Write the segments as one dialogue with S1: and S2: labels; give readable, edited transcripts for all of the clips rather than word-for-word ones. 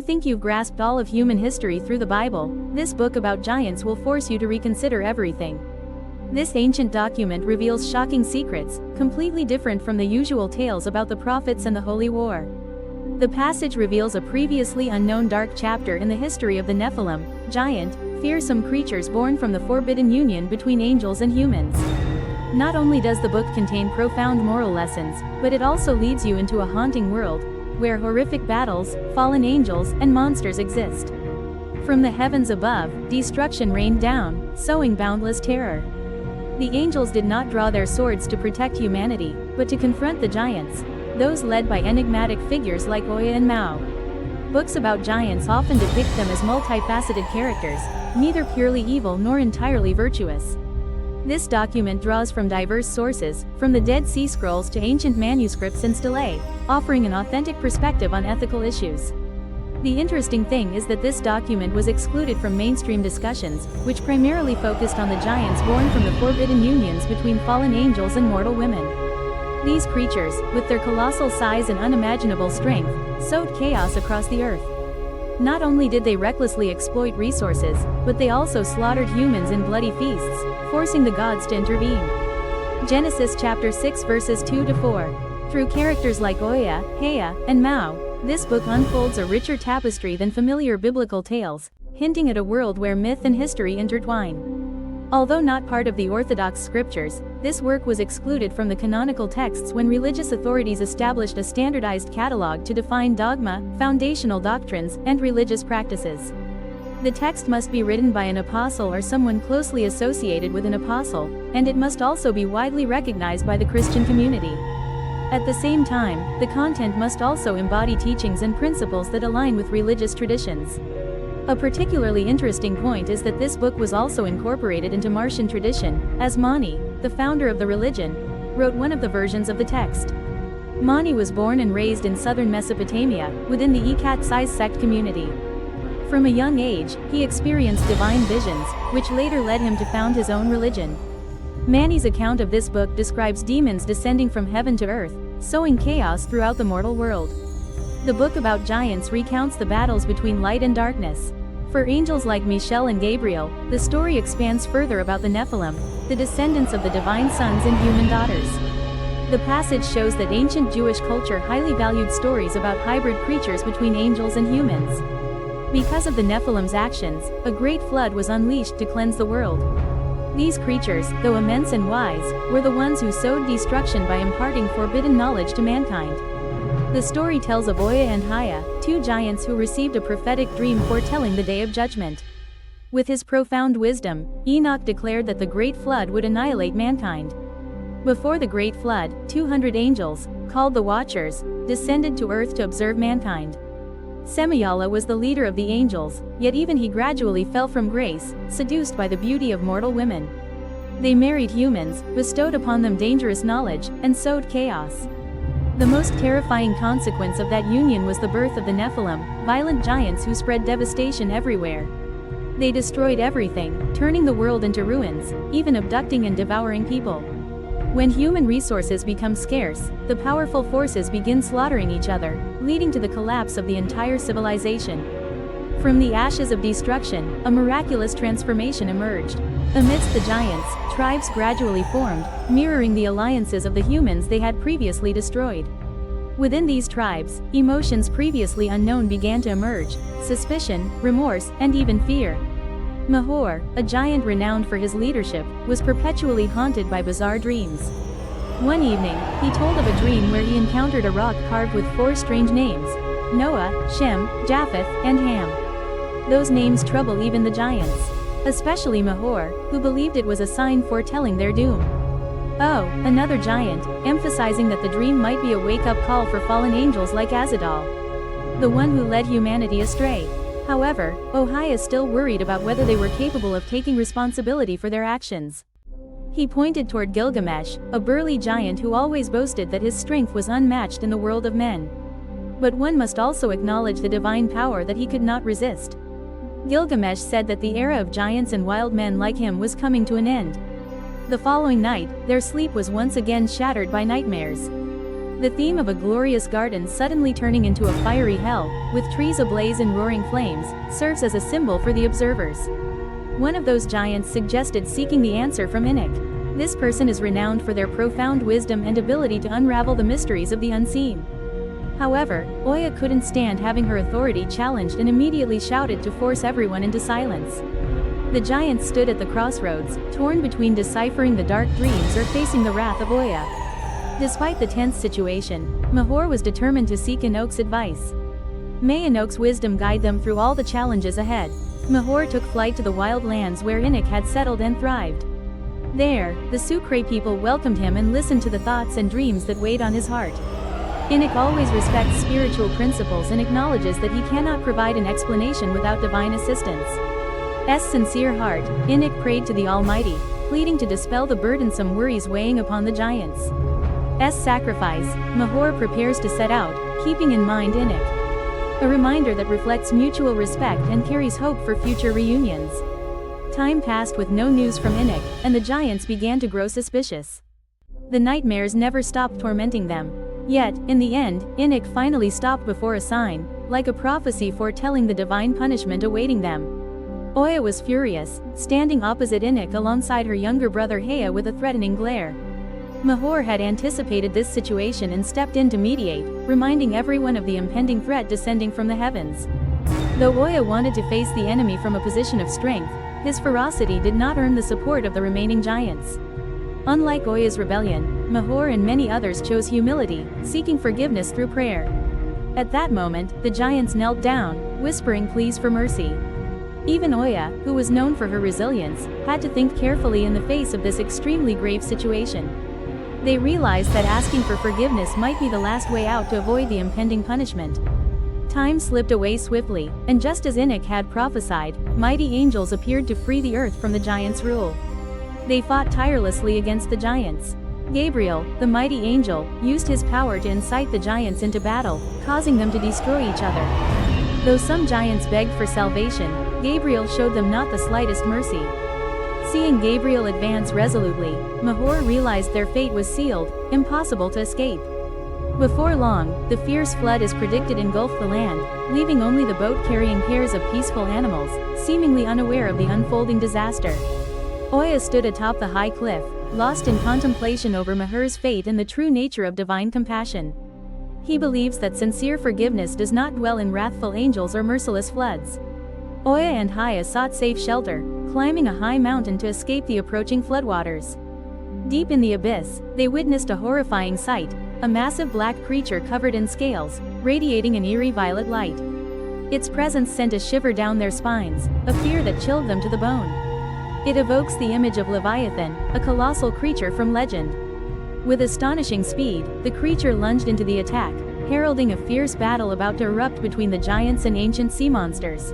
S1: think you've grasped all of human history through the Bible, this book about giants will force you to reconsider everything. This ancient document reveals shocking secrets, completely different from the usual tales about the prophets and the Holy War. The passage reveals a previously unknown dark chapter in the history of the Nephilim, giant, fearsome creatures born from the forbidden union between angels and humans. Not only does the book contain profound moral lessons, but it also leads you into a haunting world, where horrific battles, fallen angels, and monsters exist. From the heavens above, destruction rained down, sowing boundless terror. The angels did not draw their swords to protect humanity, but to confront the giants, those led by enigmatic figures like Oya and Mao. Books about giants often depict them as multifaceted characters, neither purely evil nor entirely virtuous. This document draws from diverse sources, from the Dead Sea Scrolls to ancient manuscripts and stelae, offering an authentic perspective on ethical issues. The interesting thing is that this document was excluded from mainstream discussions, which primarily focused on the giants born from the forbidden unions between fallen angels and mortal women. These creatures, with their colossal size and unimaginable strength, sowed chaos across the earth. Not only did they recklessly exploit resources, but they also slaughtered humans in bloody feasts, forcing the gods to intervene. Genesis chapter 6 verses 2-4. Through characters like Oya, Hea, and Mao, this book unfolds a richer tapestry than familiar biblical tales, hinting at a world where myth and history intertwine. Although not part of the Orthodox scriptures, this work was excluded from the canonical texts when religious authorities established a standardized catalog to define dogma, foundational doctrines, and religious practices. The text must be written by an apostle or someone closely associated with an apostle, and it must also be widely recognized by the Christian community. At the same time, the content must also embody teachings and principles that align with religious traditions. A particularly interesting point is that this book was also incorporated into Martian tradition, as Mani, the founder of the religion, wrote one of the versions of the text. Mani was born and raised in southern Mesopotamia, within the Ikat-sized sect community. From a young age, he experienced divine visions, which later led him to found his own religion. Mani's account of this book describes demons descending from heaven to earth, sowing chaos throughout the mortal world. The book about giants recounts the battles between light and darkness. For angels like Michel and Gabriel, the story expands further about the Nephilim, the descendants of the divine sons and human daughters. The passage shows that ancient Jewish culture highly valued stories about hybrid creatures between angels and humans. Because of the Nephilim's actions, a great flood was unleashed to cleanse the world. These creatures, though immense and wise, were the ones who sowed destruction by imparting forbidden knowledge to mankind. The story tells of Oya and Haya, two giants who received a prophetic dream foretelling the Day of Judgment. With his profound wisdom, Enoch declared that the Great Flood would annihilate mankind. Before the Great Flood, 200 angels, called the Watchers, descended to earth to observe mankind. Semiyala was the leader of the angels, yet even he gradually fell from grace, seduced by the beauty of mortal women. They married humans, bestowed upon them dangerous knowledge, and sowed chaos. The most terrifying consequence of that union was the birth of the Nephilim, violent giants who spread devastation everywhere. They destroyed everything, turning the world into ruins, even abducting and devouring people. When human resources become scarce, the powerful forces begin slaughtering each other, leading to the collapse of the entire civilization. From the ashes of destruction, a miraculous transformation emerged. Amidst the giants, tribes gradually formed, mirroring the alliances of the humans they had previously destroyed. Within these tribes, emotions previously unknown began to emerge: suspicion, remorse, and even fear. Mahor, a giant renowned for his leadership, was perpetually haunted by bizarre dreams. One evening, he told of a dream where he encountered a rock carved with 4 strange names: Noah, Shem, Japheth, and Ham. Those names trouble even the giants. Especially Mahor, who believed it was a sign foretelling their doom. Oh, another giant, emphasizing that the dream might be a wake-up call for fallen angels like Azadal, the one who led humanity astray. However, Ohai is still worried about whether they were capable of taking responsibility for their actions. He pointed toward Gilgamesh, a burly giant who always boasted that his strength was unmatched in the world of men. But one must also acknowledge the divine power that he could not resist. Gilgamesh said that the era of giants and wild men like him was coming to an end. The following night, their sleep was once again shattered by nightmares. The theme of a glorious garden suddenly turning into a fiery hell, with trees ablaze in roaring flames, serves as a symbol for the observers. One of those giants suggested seeking the answer from Enoch. This person is renowned for their profound wisdom and ability to unravel the mysteries of the unseen. However, Oya couldn't stand having her authority challenged and immediately shouted to force everyone into silence. The giant stood at the crossroads, torn between deciphering the dark dreams or facing the wrath of Oya. Despite the tense situation, Mahor was determined to seek Enoch's advice. May Enoch's wisdom guide them through all the challenges ahead. Mahor took flight to the wild lands where Enoch had settled and thrived. There, the Sukre people welcomed him and listened to the thoughts and dreams that weighed on his heart. Enoch always respects spiritual principles and acknowledges that he cannot provide an explanation without divine assistance. Sincere heart, Enoch prayed to the Almighty, pleading to dispel the burdensome worries weighing upon the giants. Sacrifice, Mahor prepares to set out, keeping in mind Enoch. A reminder that reflects mutual respect and carries hope for future reunions. Time passed with no news from Enoch, and the giants began to grow suspicious. The nightmares never stopped tormenting them. Yet, in the end, Enoch finally stopped before a sign, like a prophecy foretelling the divine punishment awaiting them. Oya was furious, standing opposite Enoch alongside her younger brother Hea with a threatening glare. Mahor had anticipated this situation and stepped in to mediate, reminding everyone of the impending threat descending from the heavens. Though Oya wanted to face the enemy from a position of strength, his ferocity did not earn the support of the remaining giants. Unlike Oya's rebellion, Mahor and many others chose humility, seeking forgiveness through prayer. At that moment, the giants knelt down, whispering pleas for mercy. Even Oya, who was known for her resilience, had to think carefully in the face of this extremely grave situation. They realized that asking for forgiveness might be the last way out to avoid the impending punishment. Time slipped away swiftly, and just as Enoch had prophesied, mighty angels appeared to free the earth from the giants' rule. They fought tirelessly against the giants. Gabriel, the mighty angel, used his power to incite the giants into battle, causing them to destroy each other. Though some giants begged for salvation, Gabriel showed them not the slightest mercy. Seeing Gabriel advance resolutely, Mahor realized their fate was sealed, impossible to escape. Before long, the fierce flood as predicted engulfed the land, leaving only the boat carrying pairs of peaceful animals, seemingly unaware of the unfolding disaster. Oya stood atop the high cliff, lost in contemplation over Mahor's fate and the true nature of divine compassion. He believes that sincere forgiveness does not dwell in wrathful angels or merciless floods. Oya and Haya sought safe shelter, climbing a high mountain to escape the approaching floodwaters. Deep in the abyss, they witnessed a horrifying sight, a massive black creature covered in scales, radiating an eerie violet light. Its presence sent a shiver down their spines, a fear that chilled them to the bone. It evokes the image of Leviathan, a colossal creature from legend. With astonishing speed, the creature lunged into the attack, heralding a fierce battle about to erupt between the giants and ancient sea monsters.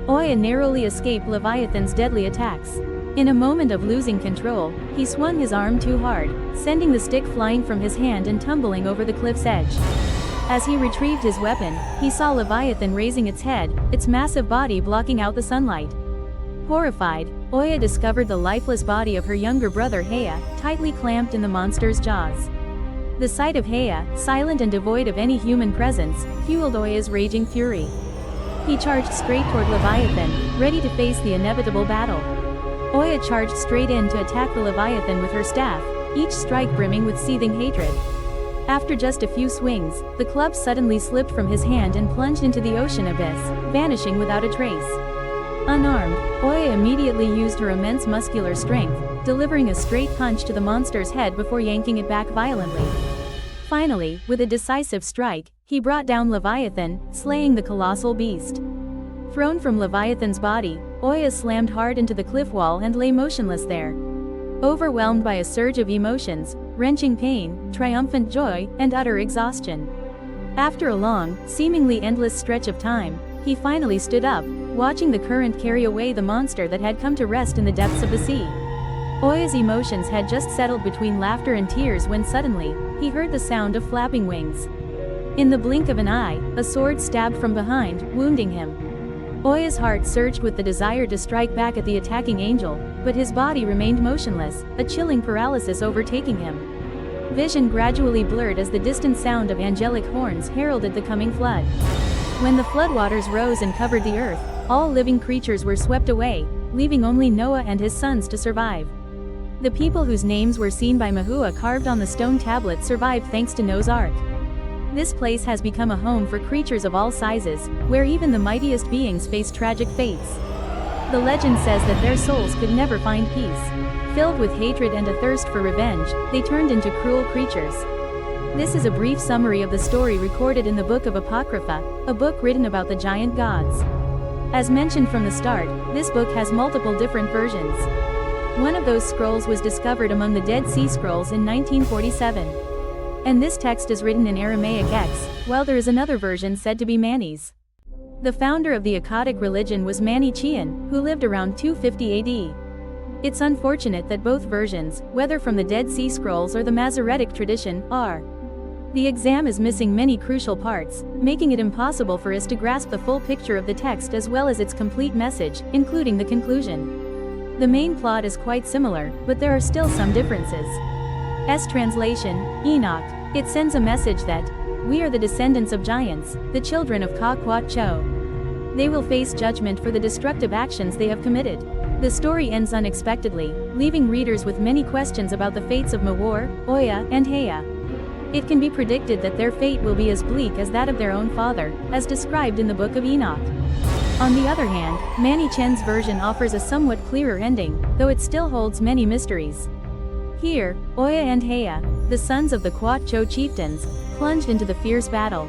S1: Oya narrowly escaped Leviathan's deadly attacks. In a moment of losing control, he swung his arm too hard, sending the stick flying from his hand and tumbling over the cliff's edge. As he retrieved his weapon, he saw Leviathan raising its head, its massive body blocking out the sunlight. Horrified, Oya discovered the lifeless body of her younger brother Hea, tightly clamped in the monster's jaws. The sight of Hea, silent and devoid of any human presence, fueled Oya's raging fury. He charged straight toward Leviathan, ready to face the inevitable battle. Oya charged straight in to attack the Leviathan with her staff, each strike brimming with seething hatred. After just a few swings, the club suddenly slipped from his hand and plunged into the ocean abyss, vanishing without a trace. Unarmed, Oya immediately used her immense muscular strength, delivering a straight punch to the monster's head before yanking it back violently. Finally, with a decisive strike, he brought down Leviathan, slaying the colossal beast. Thrown from Leviathan's body, Oya slammed hard into the cliff wall and lay motionless there. Overwhelmed by a surge of emotions, wrenching pain, triumphant joy, and utter exhaustion. After a long, seemingly endless stretch of time, he finally stood up, watching the current carry away the monster that had come to rest in the depths of the sea. Oya's emotions had just settled between laughter and tears when suddenly, he heard the sound of flapping wings. In the blink of an eye, a sword stabbed from behind, wounding him. Oya's heart surged with the desire to strike back at the attacking angel, but his body remained motionless, a chilling paralysis overtaking him. Vision gradually blurred as the distant sound of angelic horns heralded the coming flood. When the floodwaters rose and covered the earth, all living creatures were swept away, leaving only Noah and his sons to survive. The people whose names were seen by Yahuwah carved on the stone tablets survived thanks to Noah's Ark. This place has become a home for creatures of all sizes, where even the mightiest beings face tragic fates. The legend says that their souls could never find peace. Filled with hatred and a thirst for revenge, they turned into cruel creatures. This is a brief summary of the story recorded in the Book of Apocrypha, a book written about the giant gods. As mentioned from the start, this book has multiple different versions. One of those scrolls was discovered among the Dead Sea Scrolls in 1947. And this text is written in Aramaic X, while there is another version said to be Mani's. The founder of the Akkadic religion was Mani Chean, who lived around 250 AD. It's unfortunate that both versions, whether from the Dead Sea Scrolls or the Masoretic tradition, are. The exam is missing many crucial parts, making it impossible for us to grasp the full picture of the text as well as its complete message, including the conclusion. The main plot is quite similar, but there are still some differences. Translation, Enoch. It sends a message that, we are the descendants of giants, the children of Ka Kwat Cho. They will face judgment for the destructive actions they have committed. The story ends unexpectedly, leaving readers with many questions about the fates of Mawar, Oya, and Hea. It can be predicted that their fate will be as bleak as that of their own father, as described in the Book of Enoch. On the other hand, Mani Chen's version offers a somewhat clearer ending, though it still holds many mysteries. Here, Oya and Hea, the sons of the Kwat Cho chieftains, plunged into the fierce battle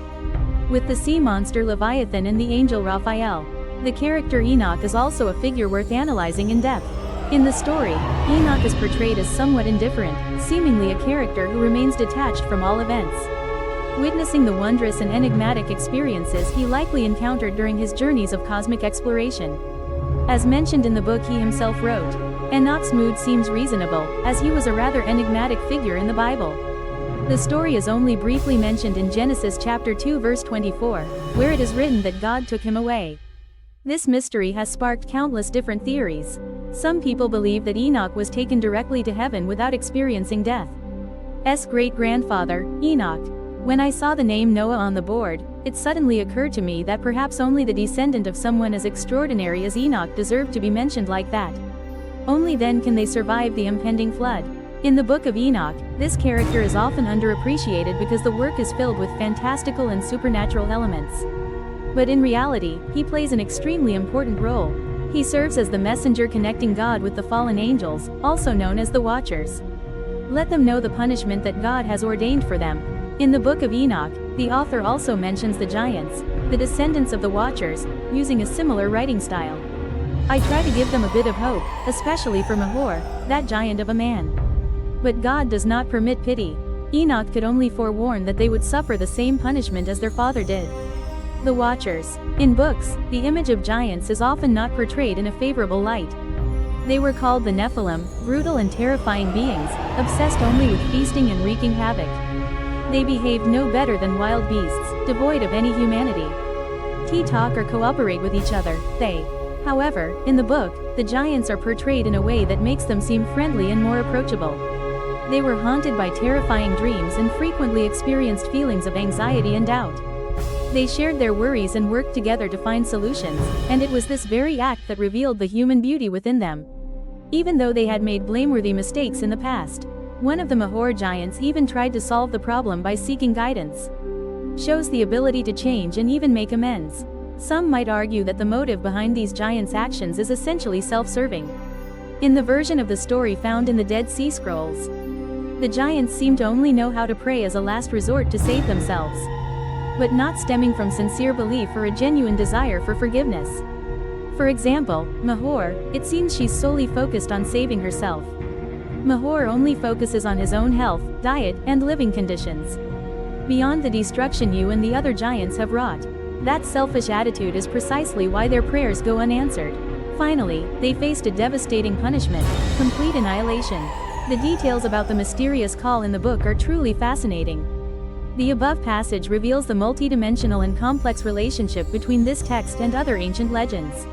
S1: with the sea monster Leviathan and the angel Raphael. The character Enoch is also a figure worth analyzing in depth. In the story, Enoch is portrayed as somewhat indifferent, seemingly a character who remains detached from all events. Witnessing the wondrous and enigmatic experiences he likely encountered during his journeys of cosmic exploration. As mentioned in the book he himself wrote, Enoch's mood seems reasonable, as he was a rather enigmatic figure in the Bible. The story is only briefly mentioned in Genesis chapter 2 verse 24, where it is written that God took him away. This mystery has sparked countless different theories. Some people believe that Enoch was taken directly to heaven without experiencing death's great-grandfather, Enoch. When I saw the name Noah on the board, it suddenly occurred to me that perhaps only the descendant of someone as extraordinary as Enoch deserved to be mentioned like that. Only then can they survive the impending flood. In the Book of Enoch, this character is often underappreciated because the work is filled with fantastical and supernatural elements. But in reality, he plays an extremely important role. He serves as the messenger connecting God with the fallen angels, also known as the Watchers. Let them know the punishment that God has ordained for them. In the Book of Enoch, the author also mentions the giants, the descendants of the Watchers, using a similar writing style. I try to give them a bit of hope, especially for Mahor, that giant of a man. But God does not permit pity. Enoch could only forewarn that they would suffer the same punishment as their father did. The Watchers. In books, the image of giants is often not portrayed in a favorable light. They were called the Nephilim, brutal and terrifying beings, obsessed only with feasting and wreaking havoc. They behaved no better than wild beasts, devoid of any humanity. Talk or cooperate with each other, they. However, in the book, the giants are portrayed in a way that makes them seem friendly and more approachable. They were haunted by terrifying dreams and frequently experienced feelings of anxiety and doubt. They shared their worries and worked together to find solutions, and it was this very act that revealed the human beauty within them. Even though they had made blameworthy mistakes in the past, one of the Mahor giants even tried to solve the problem by seeking guidance. Shows the ability to change and even make amends. Some might argue that the motive behind these giants' actions is essentially self-serving. In the version of the story found in the Dead Sea Scrolls, the giants seem to only know how to pray as a last resort to save themselves, but not stemming from sincere belief or a genuine desire for forgiveness. For example, Mahor, it seems she's solely focused on saving herself. Mahor only focuses on his own health, diet, and living conditions. Beyond the destruction you and the other giants have wrought. That selfish attitude is precisely why their prayers go unanswered. Finally, they faced a devastating punishment, complete annihilation. The details about the mysterious call in the book are truly fascinating. The above passage reveals the multidimensional and complex relationship between this text and other ancient legends.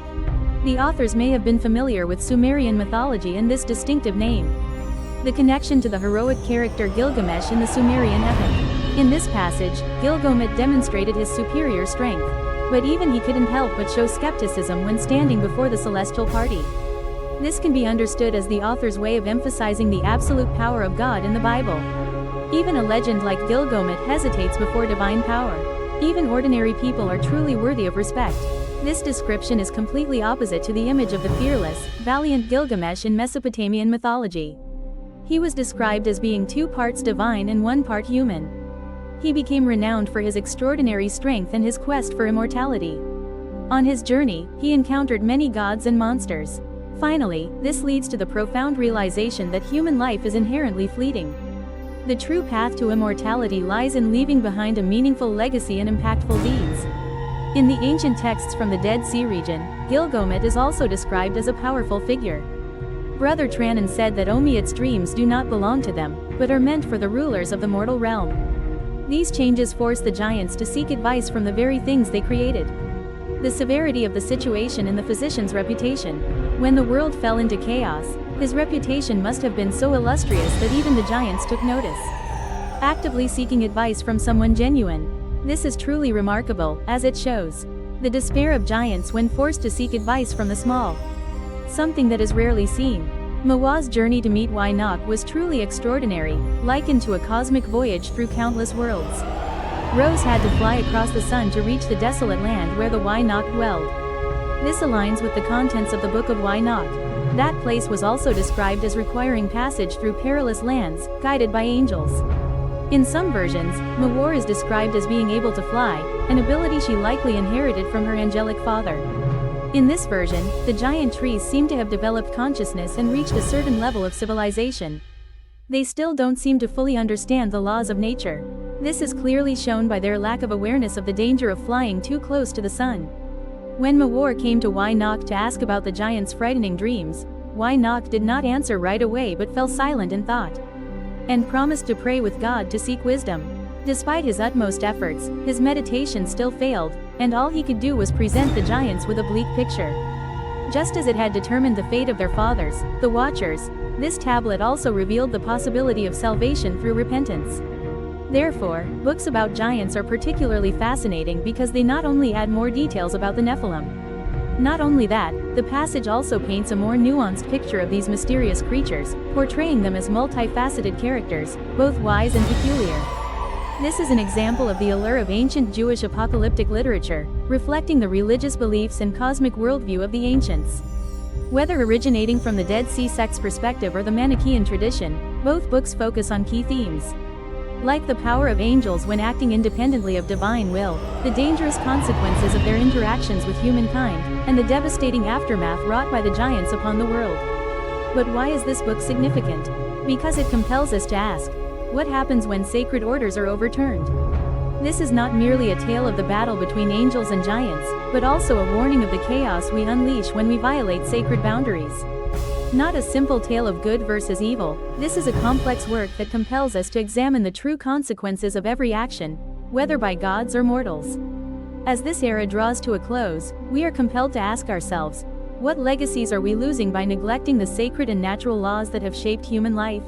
S1: The authors may have been familiar with Sumerian mythology and this distinctive name. The connection to the heroic character Gilgamesh in the Sumerian epic. In this passage, Gilgamesh demonstrated his superior strength. But even he couldn't help but show skepticism when standing before the celestial party. This can be understood as the author's way of emphasizing the absolute power of God in the Bible. Even a legend like Gilgamesh hesitates before divine power. Even ordinary people are truly worthy of respect. This description is completely opposite to the image of the fearless, valiant Gilgamesh in Mesopotamian mythology. He was described as being 2 parts divine and 1 part human. He became renowned for his extraordinary strength and his quest for immortality. On his journey, he encountered many gods and monsters. Finally, this leads to the profound realization that human life is inherently fleeting. The true path to immortality lies in leaving behind a meaningful legacy and impactful deeds. In the ancient texts from the Dead Sea region, Gilgamesh is also described as a powerful figure. Brother Tranan said that Omiat's dreams do not belong to them, but are meant for the rulers of the mortal realm. These changes force the giants to seek advice from the very things they created. The severity of the situation in the physician's reputation. When the world fell into chaos, his reputation must have been so illustrious that even the giants took notice. Actively seeking advice from someone genuine. This is truly remarkable, as it shows the despair of giants when forced to seek advice from the small. Something that is rarely seen. Mawa's journey to meet Wynok was truly extraordinary, likened to a cosmic voyage through countless worlds. Rose had to fly across the sun to reach the desolate land where the Wynok dwelled. This aligns with the contents of the Book of Wynok. That place was also described as requiring passage through perilous lands, guided by angels. In some versions, Mawar is described as being able to fly, an ability she likely inherited from her angelic father. In this version, the giant trees seem to have developed consciousness and reached a certain level of civilization. They still don't seem to fully understand the laws of nature. This is clearly shown by their lack of awareness of the danger of flying too close to the sun. When Mawar came to Wynok to ask about the giant's frightening dreams, Wynok did not answer right away but fell silent in thought. And promised to pray with God to seek wisdom. Despite his utmost efforts, his meditation still failed, and all he could do was present the giants with a bleak picture. Just as it had determined the fate of their fathers, the Watchers, this tablet also revealed the possibility of salvation through repentance. Therefore, books about giants are particularly fascinating because they not only add more details about the Nephilim. Not only that, the passage also paints a more nuanced picture of these mysterious creatures, portraying them as multifaceted characters, both wise and peculiar. This is an example of the allure of ancient Jewish apocalyptic literature, reflecting the religious beliefs and cosmic worldview of the ancients. Whether originating from the Dead Sea sect's perspective or the Manichaean tradition, both books focus on key themes. Like the power of angels when acting independently of divine will, the dangerous consequences of their interactions with humankind, and the devastating aftermath wrought by the giants upon the world. But why is this book significant? Because it compels us to ask, what happens when sacred orders are overturned? This is not merely a tale of the battle between angels and giants, but also a warning of the chaos we unleash when we violate sacred boundaries. Not a simple tale of good versus evil, this is a complex work that compels us to examine the true consequences of every action, whether by gods or mortals. As this era draws to a close, we are compelled to ask ourselves, what legacies are we losing by neglecting the sacred and natural laws that have shaped human life?